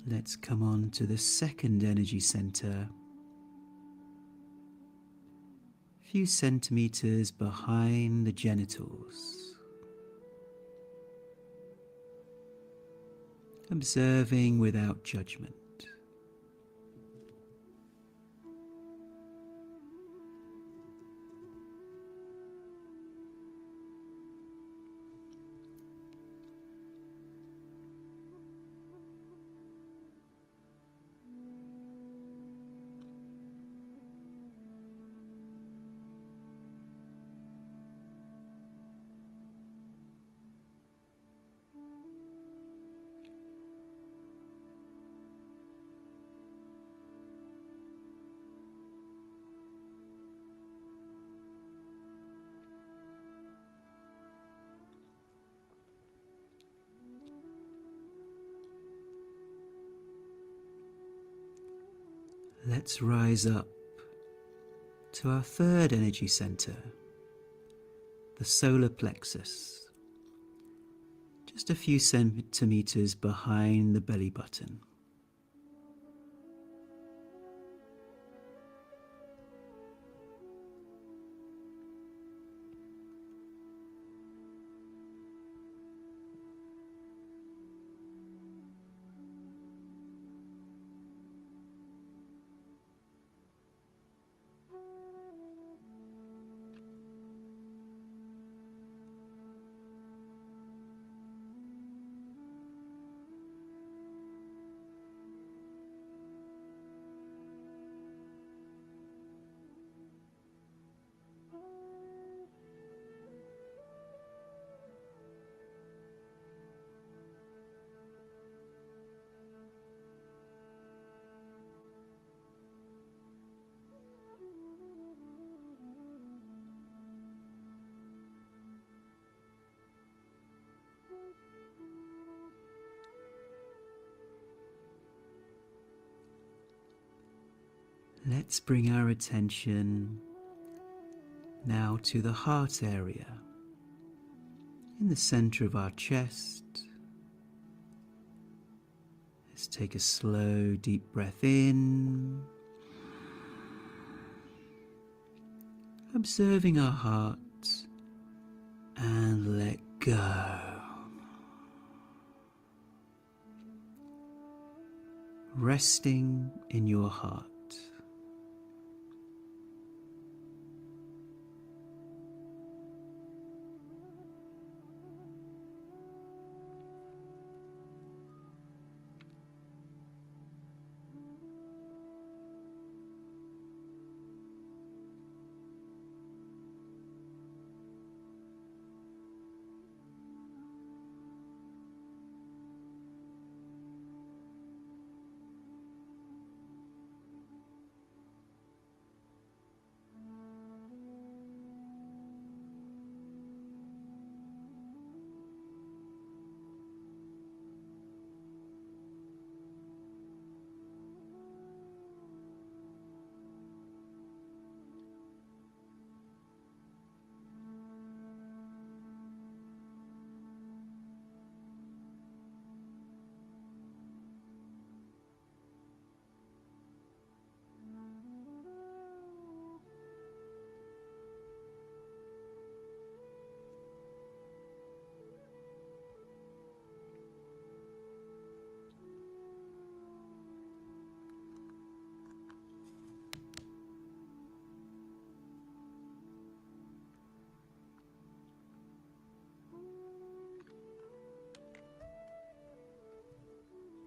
Let's come on to the second energy center, a few centimeters behind the genitals. Observing without judgment. Let's rise up to our third energy center, the solar plexus, just a few centimeters behind the belly button. Let's bring our attention now to the heart area, in the center of our chest. Let's take a slow, deep breath in, observing our heart, and let go. Resting in your heart.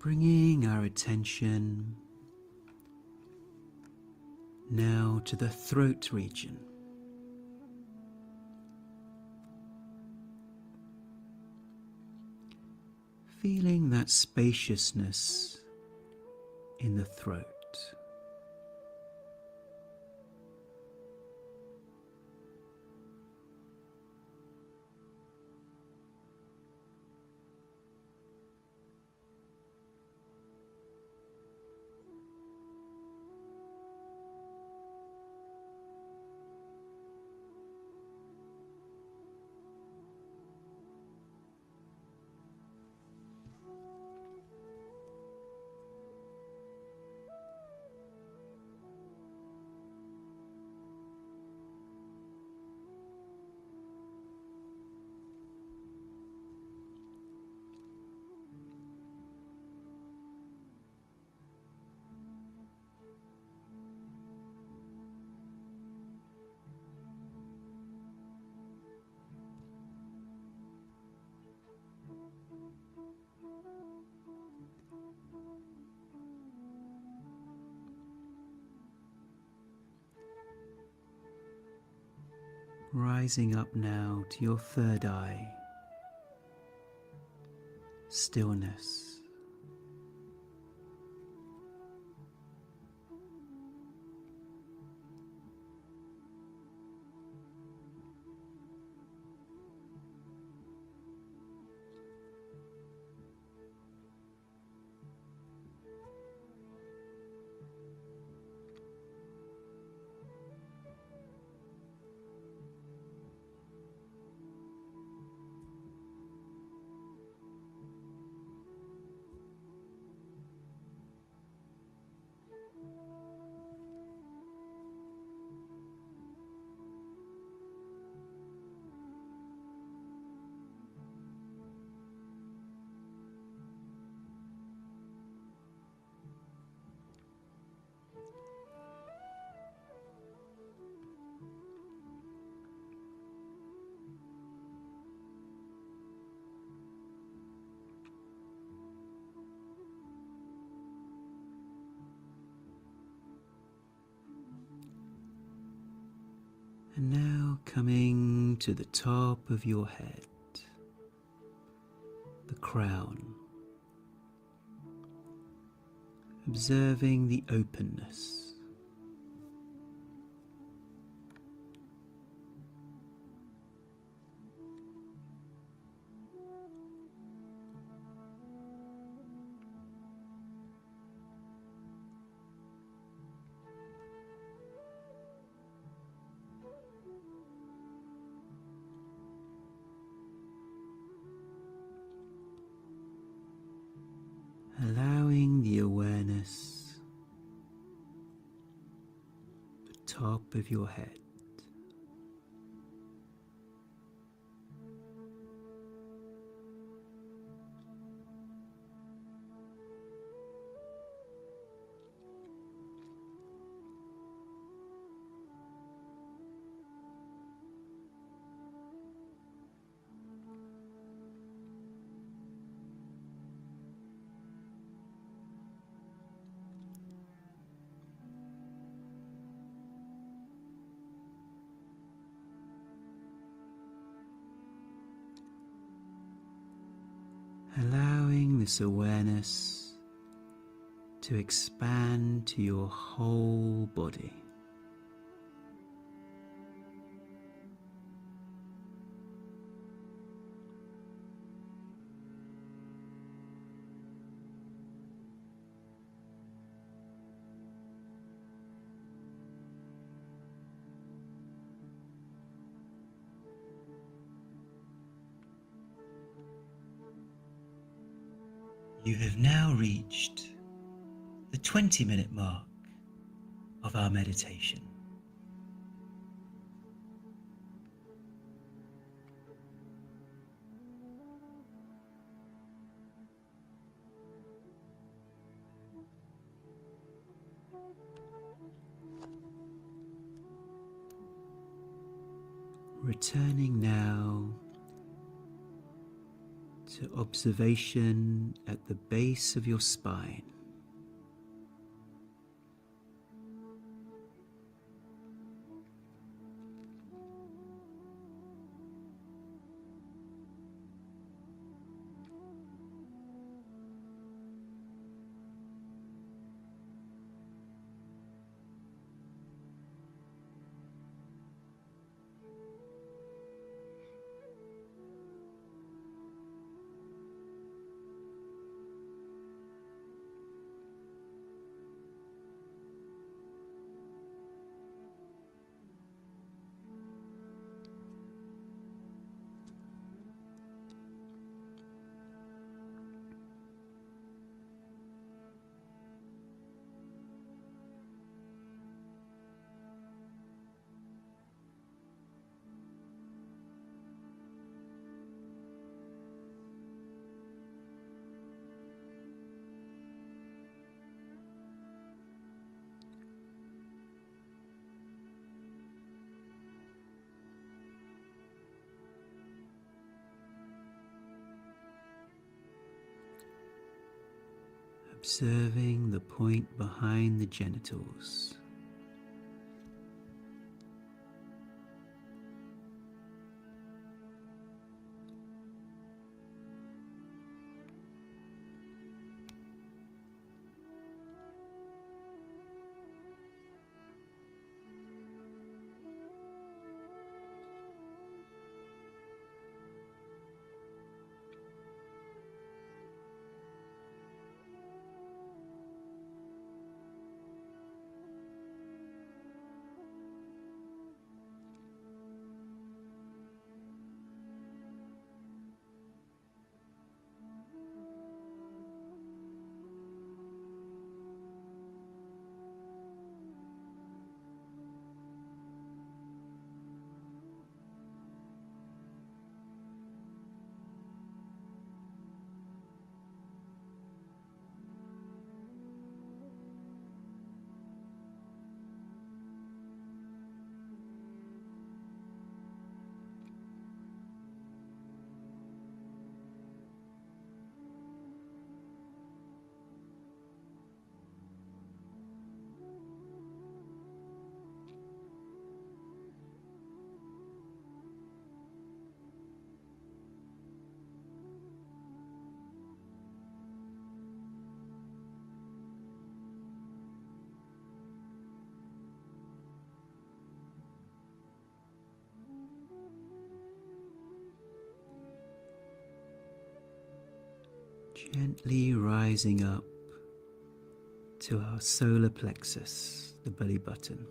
Bringing our attention now to the throat region. Feeling that spaciousness in the throat. rising up now to your third eye, stillness. And now coming to the top of your head, the crown, observing the openness. Allowing the awareness, the top of your head, allowing this awareness to expand to your whole body. You have now reached the 20-minute mark of our meditation. Returning now to observation at the base of your spine. Observing the point behind the genitals. Gently rising up to our solar plexus, the belly button.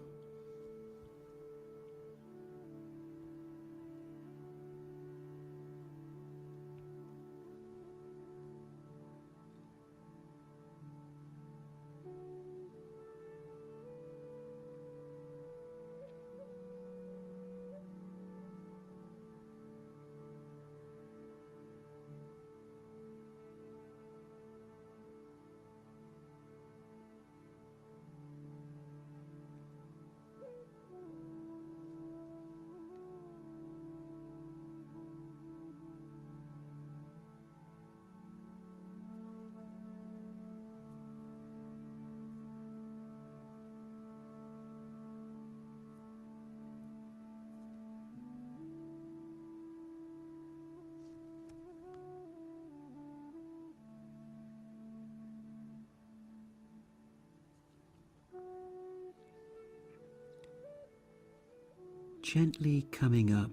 Gently coming up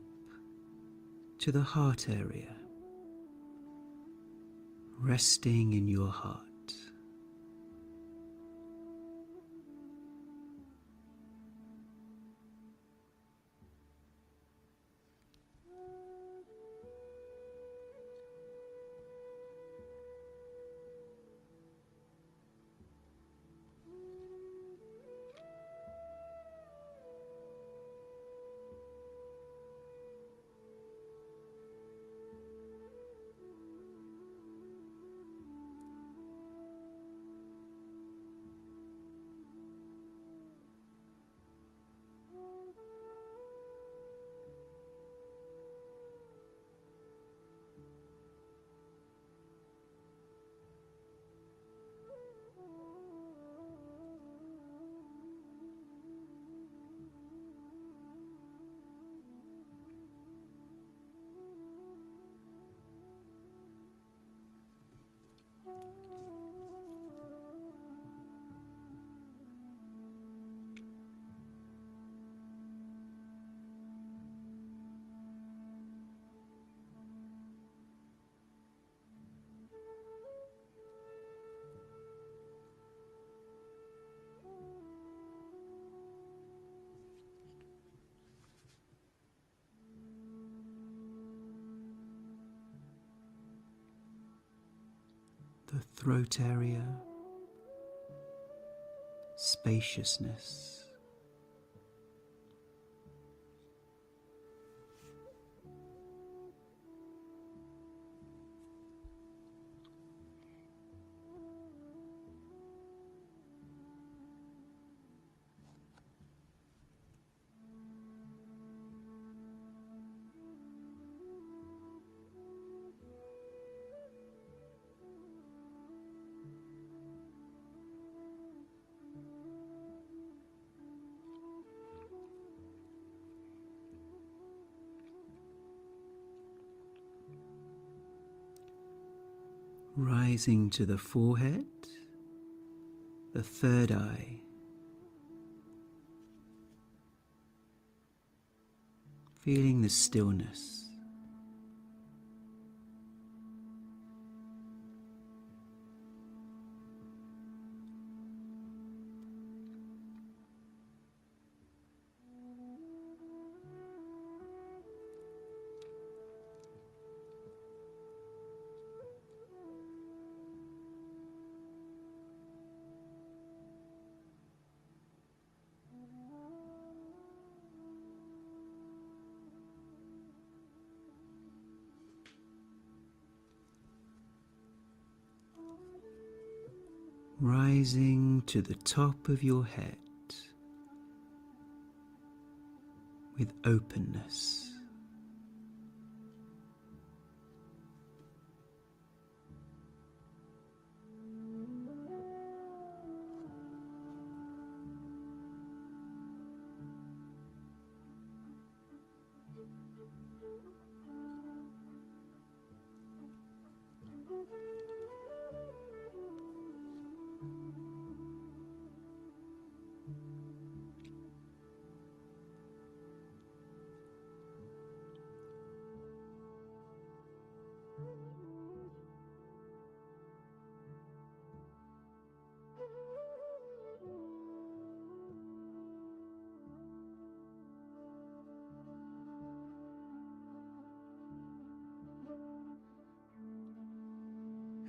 to the heart area, resting in your heart. The throat area, spaciousness. Rising to the forehead, the third eye, feeling the stillness. Rising to the top of your head with openness.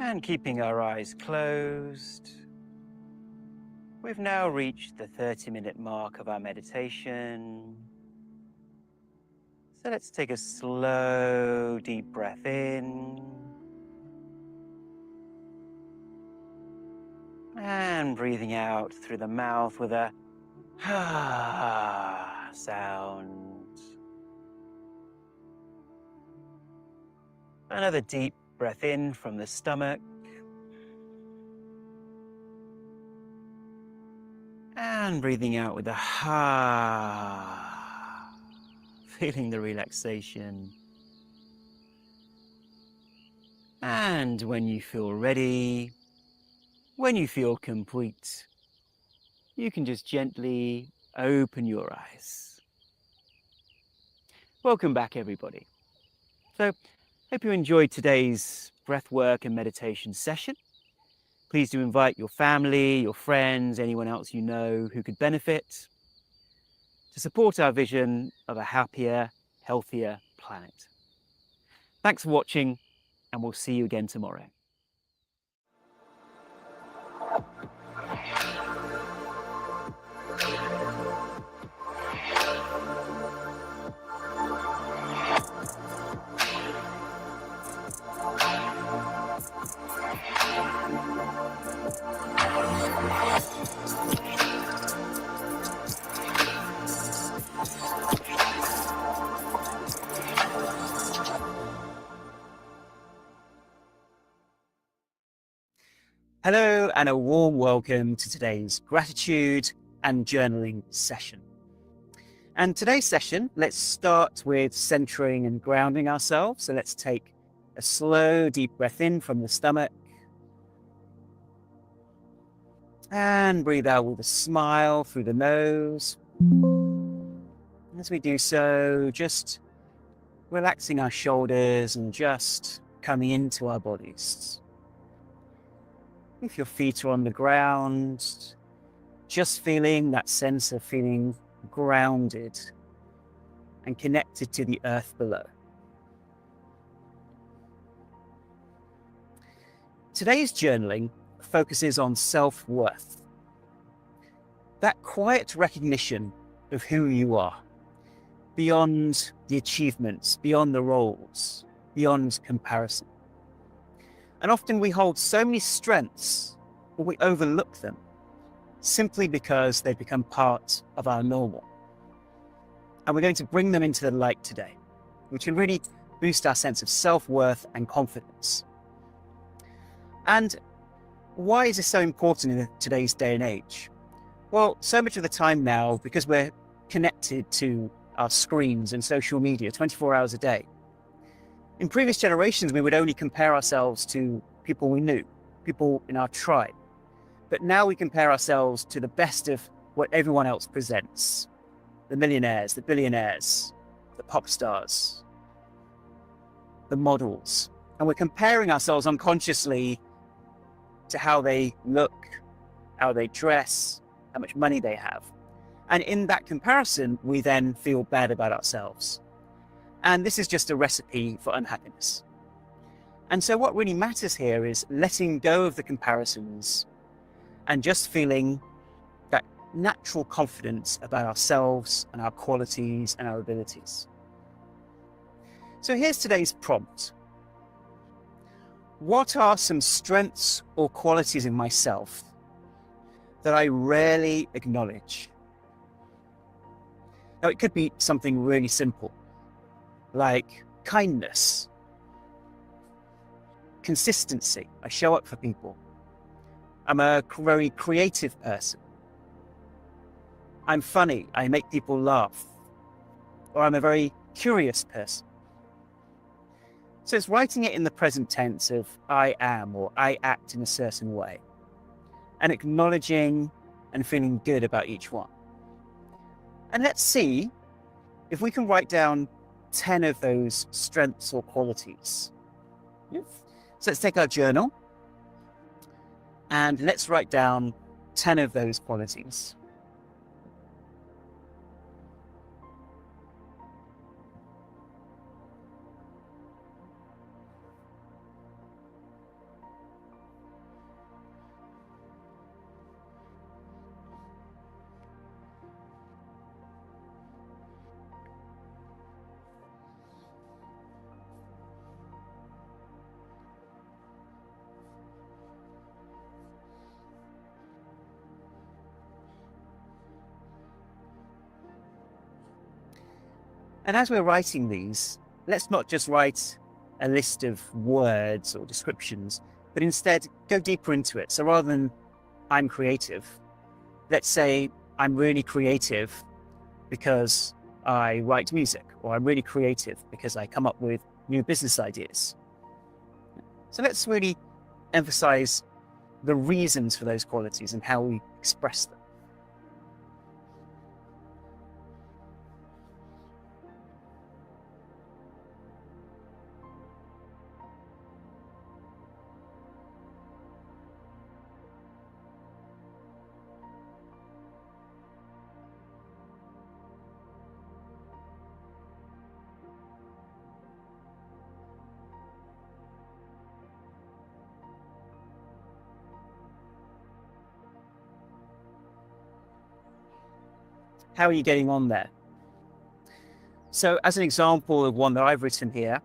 And keeping our eyes closed, we've now reached the 30-minute mark of our meditation. So let's take a slow, deep breath in. And breathing out through the mouth with a sound. Another deep breath in from the stomach. And breathing out with a feeling the relaxation. And when you feel ready, when you feel complete, you can just gently open your eyes. Welcome back, everybody. So, hope you enjoyed today's breathwork and meditation session. Please do invite your family, your friends, anyone else you know who could benefit to support our vision of a happier, healthier planet. Thanks for watching, and we'll see you again tomorrow. Hello, and a warm welcome to today's gratitude and journaling session. And today's session, let's start with centering and grounding ourselves. So let's take a slow, deep breath in from the stomach. And breathe out with a smile through the nose. As we do so, just relaxing our shoulders and just coming into our bodies. If your feet are on the ground, just feeling that sense of feeling grounded and connected to the earth below. Today's journaling focuses on self-worth. That quiet recognition of who you are, beyond the achievements, beyond the roles, beyond comparison. And often we hold so many strengths, but we overlook them simply because they've become part of our normal. And we're going to bring them into the light today, which will really boost our sense of self-worth and confidence. And why is this so important in today's day and age? Well, so much of the time now, because we're connected to our screens and social media 24 hours a day. In previous generations, we would only compare ourselves to people we knew, people in our tribe. But now we compare ourselves to the best of what everyone else presents. The millionaires, the billionaires, the pop stars, the models. And we're comparing ourselves unconsciously to how they look, how they dress, how much money they have. And in that comparison, we then feel bad about ourselves. And this is just a recipe for unhappiness. And so what really matters here is letting go of the comparisons and just feeling that natural confidence about ourselves and our qualities and our abilities. So here's today's prompt. What are some strengths or qualities in myself that I rarely acknowledge? Now, it could be something really simple, like kindness, consistency. I show up for people. I'm a very creative person. I'm funny. I make people laugh. Or I'm a very curious person. So it's writing it in the present tense of I am or I act in a certain way, and acknowledging and feeling good about each one. And let's see if we can write down 10 of those strengths or qualities. So let's take our journal and let's write down 10 of those qualities. And as we're writing these, let's not just write a list of words or descriptions, but instead go deeper into it. So rather than I'm creative, let's say I'm really creative because I write music, or I'm really creative because I come up with new business ideas. So let's really emphasize the reasons for those qualities and how we express them. How are you getting on there? So as an example of one that I've written here,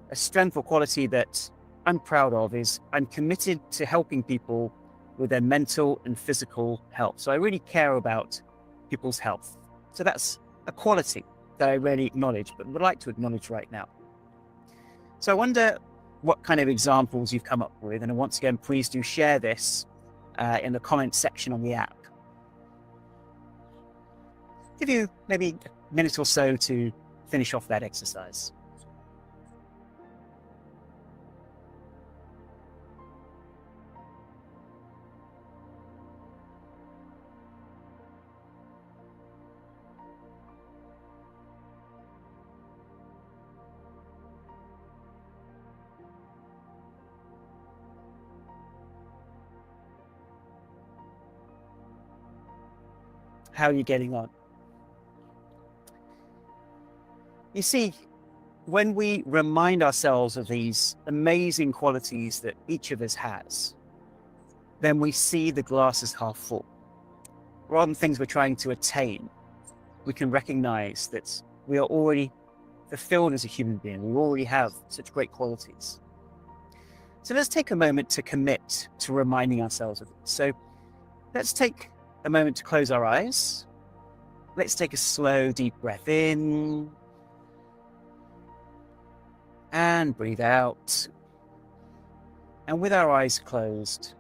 a strength or quality that I'm proud of is I'm committed to helping people with their mental and physical health. So I really care about people's health. So that's a quality that I really acknowledge, but would like to acknowledge right now. So I wonder what kind of examples you've come up with. And once again, please do share this in the comments section on the app. Give you maybe a minute or so to finish off that exercise. How are you getting on? You see, when we remind ourselves of these amazing qualities that each of us has, then we see the glass as half full. Rather than things we're trying to attain, we can recognize that we are already fulfilled as a human being. We already have such great qualities. So let's take a moment to commit to reminding ourselves of it. So let's take a moment to close our eyes. Let's take a slow, deep breath in and breathe out. And with our eyes closed,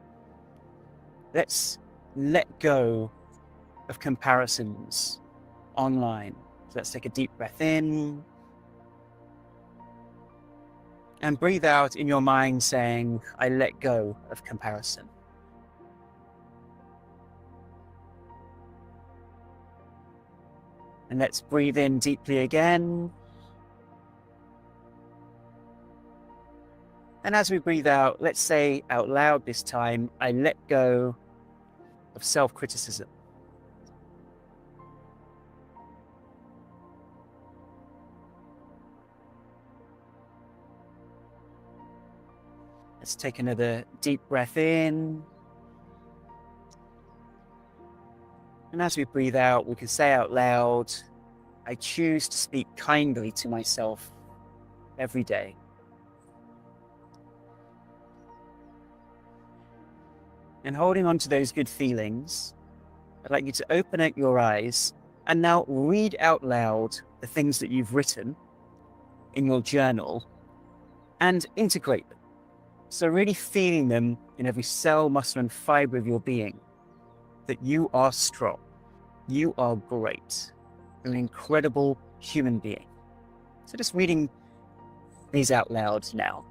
let's let go of comparisons online. So let's take a deep breath in and breathe out in your mind saying, I let go of comparison. And let's breathe in deeply again. And as we breathe out, let's say out loud this time, I let go of self-criticism. Let's take another deep breath in. And as we breathe out, we can say out loud, I choose to speak kindly to myself every day. And holding on to those good feelings, I'd like you to open up your eyes and now read out loud the things that you've written in your journal and integrate them. So really feeling them in every cell, muscle, and fiber of your being, that you are strong, you are great, you're an incredible human being. So just reading these out loud now.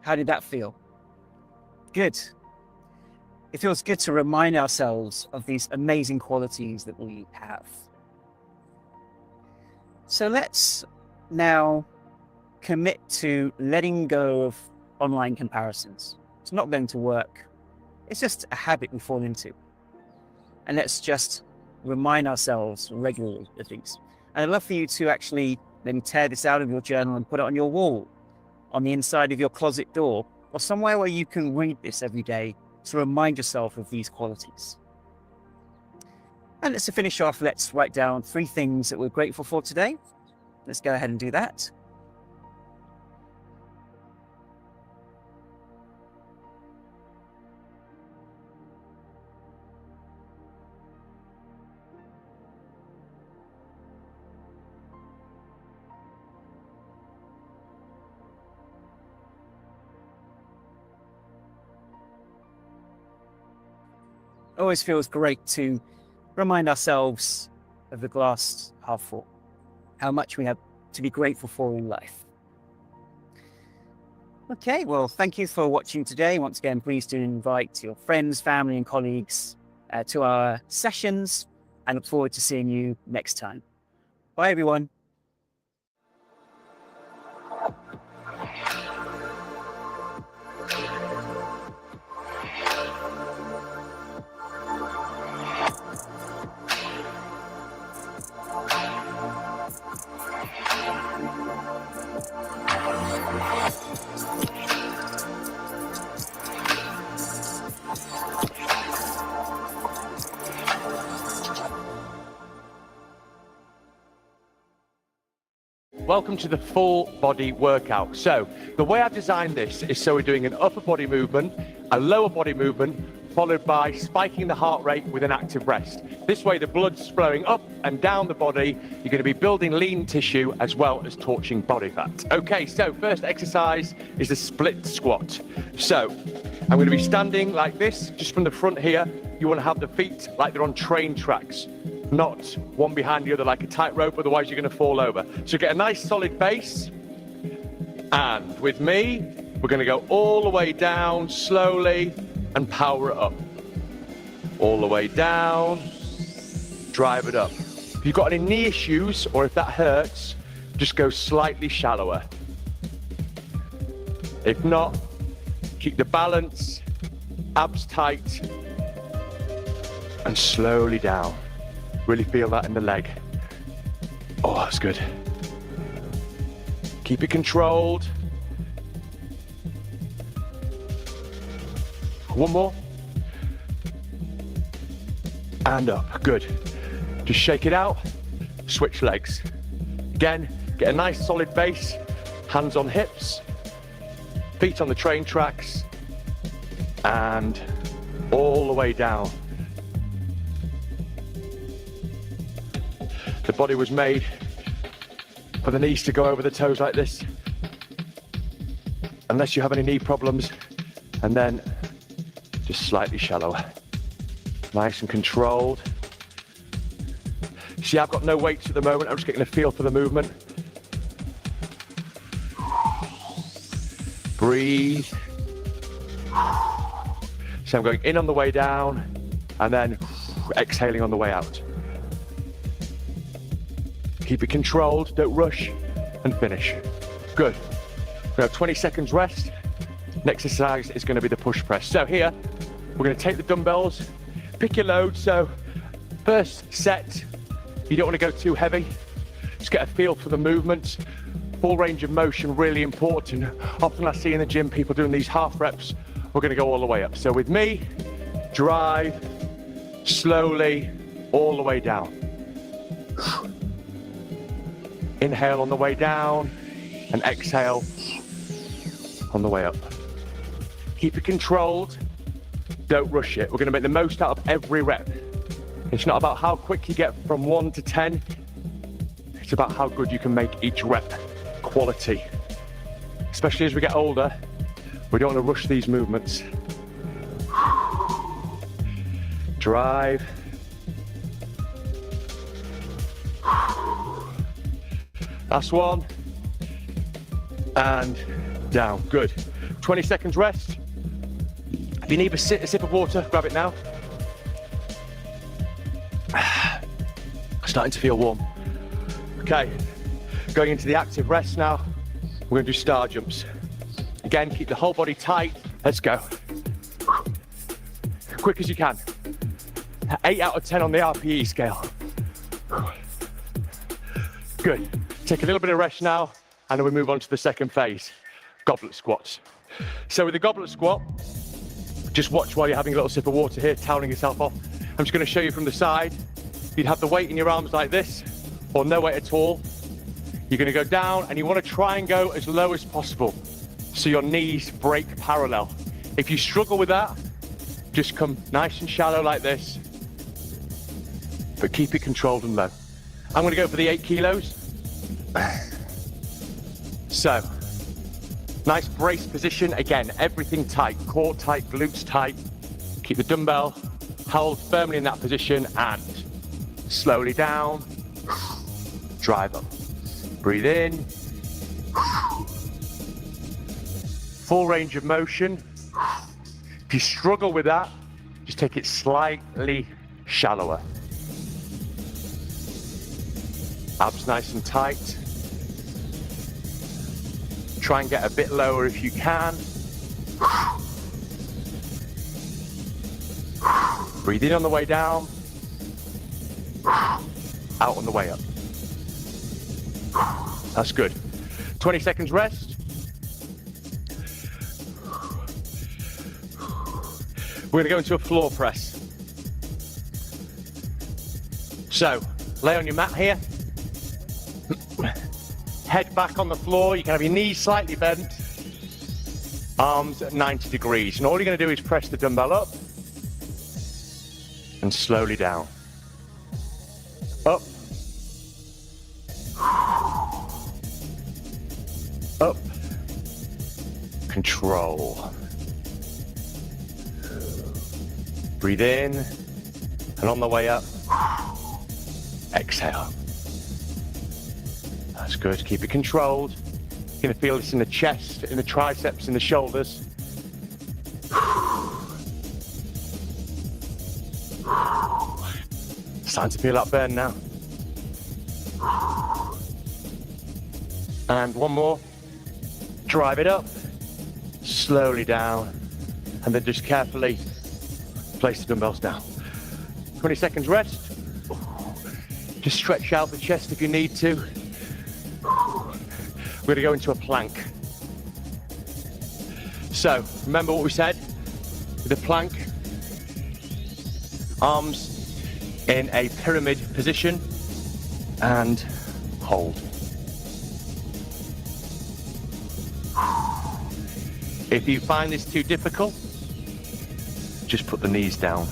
How did that feel? Good. It feels good to remind ourselves of these amazing qualities that we have. So let's now commit to letting go of online comparisons. It's not going to work. It's just a habit we fall into. And let's just remind ourselves regularly of these. And I'd love for you to actually maybe tear this out of your journal and put it on your wall, on the inside of your closet door, or somewhere where you can read this every day to remind yourself of these qualities. And let's finish off, let's write down 3 things that we're grateful for today. Let's go ahead and do that. Always feels great to remind ourselves of the glass half full, how much we have to be grateful for in life. Okay, well, thank you for watching today. Once again, please do invite your friends, family, and colleagues to our sessions, and look forward to seeing you next time. Bye, everyone. Welcome to the full body workout. So the way I've designed this is so we're doing an upper body movement, a lower body movement, followed by spiking the heart rate with an active rest. This way the blood's flowing up and down the body. You're going to be building lean tissue as well as torching body fat. Okay, so first exercise is the split squat. So I'm going to be standing like this, just from the front here. You want to have the feet like they're on train tracks, not one behind the other like a tightrope, otherwise you're going to fall over. So get a nice solid base, and with me, we're going to go all the way down slowly and power it up. All the way down, drive it up. If you've got any knee issues or if that hurts, just go slightly shallower. If not, keep the balance, abs tight, and slowly down. Really feel that in the leg. Oh, that's good. Keep it controlled. One more. And up, good. Just shake it out, switch legs. Again, get a nice solid base, hands on hips, feet on the train tracks, and all the way down. The body was made for the knees to go over the toes like this, unless you have any knee problems, and then just slightly shallower. Nice and controlled. See, I've got no weights at the moment, I'm just getting a feel for the movement. Breathe. So I'm going in on the way down, and then exhaling on the way out. Keep it controlled, don't rush, and finish. Good. We have 20 seconds rest. Next exercise is going to be the push press. So here, we're going to take the dumbbells, pick your load. So first set, you don't want to go too heavy. Just get a feel for the movement. Full range of motion, really important. Often I see in the gym people doing these half reps. We're going to go all the way up. So with me, drive, slowly, all the way down. Inhale on the way down and exhale on the way up. Keep it controlled, don't rush it. We're going to make the most out of every rep. It's not about how quick you get from 1 to 10, it's about how good you can make each rep quality. Especially as we get older, we don't want to rush these movements. Drive. Last one, and down, good. 20 seconds rest. If you need a sip of water, grab it now. Starting to feel warm. Okay, going into the active rest now. We're going to do star jumps. Again, keep the whole body tight. Let's go. Quick as you can. 8 out of 10 on the RPE scale. Good. Take a little bit of rest now, and then we move on to the second phase, goblet squats. So with the goblet squat, Just watch while you're having a little sip of water here, toweling yourself off. I'm just going to show you from the side. You'd have the weight in your arms like this, or no weight at all. You're going to go down, and you want to try and go as low as possible, so your knees break parallel. If you struggle with that, just come nice and shallow like this, but keep it controlled and low. I'm going to go for the 8 kilos. So, nice brace position. Again, everything tight, core tight, glutes tight. Keep the dumbbell held firmly in that position and slowly down, drive up. Breathe in. Full range of motion. If you struggle with that, just take it slightly shallower. Abs nice and tight. Try and get a bit lower if you can. Breathe in on the way down. Out on the way up. That's good. 20 seconds rest. We're going to go into a floor press. So, lay on your mat here. Head back on the floor. You can have your knees slightly bent. Arms at 90 degrees. And all you're going to do is press the dumbbell up and slowly down. Up. Up. Control. Breathe in, and on the way up, exhale. That's good. Keep it controlled. You're going to feel this in the chest, in the triceps, in the shoulders. Starting to feel that burn now. And one more. Drive it up, slowly down, and then just carefully place the dumbbells down. 20 seconds rest. Just stretch out the chest if you need to. We're going to go into a plank. So, remember what we said? With a plank, arms in a pyramid position, and hold. If you find this too difficult, just put the knees down.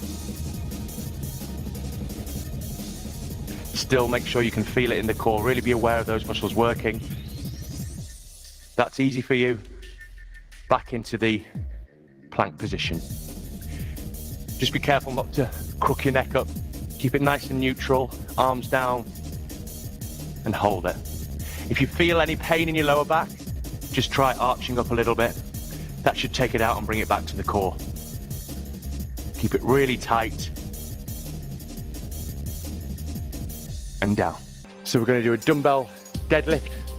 Still make sure you can feel it in the core. Really be aware of those muscles working. That's easy for you. Back into the plank position. Just be careful not to crook your neck up. Keep it nice and neutral. Arms down and hold it. If you feel any pain in your lower back, just try arching up a little bit. That should take it out and bring it back to the core. Keep it really tight. And down. So we're going to do a dumbbell deadlift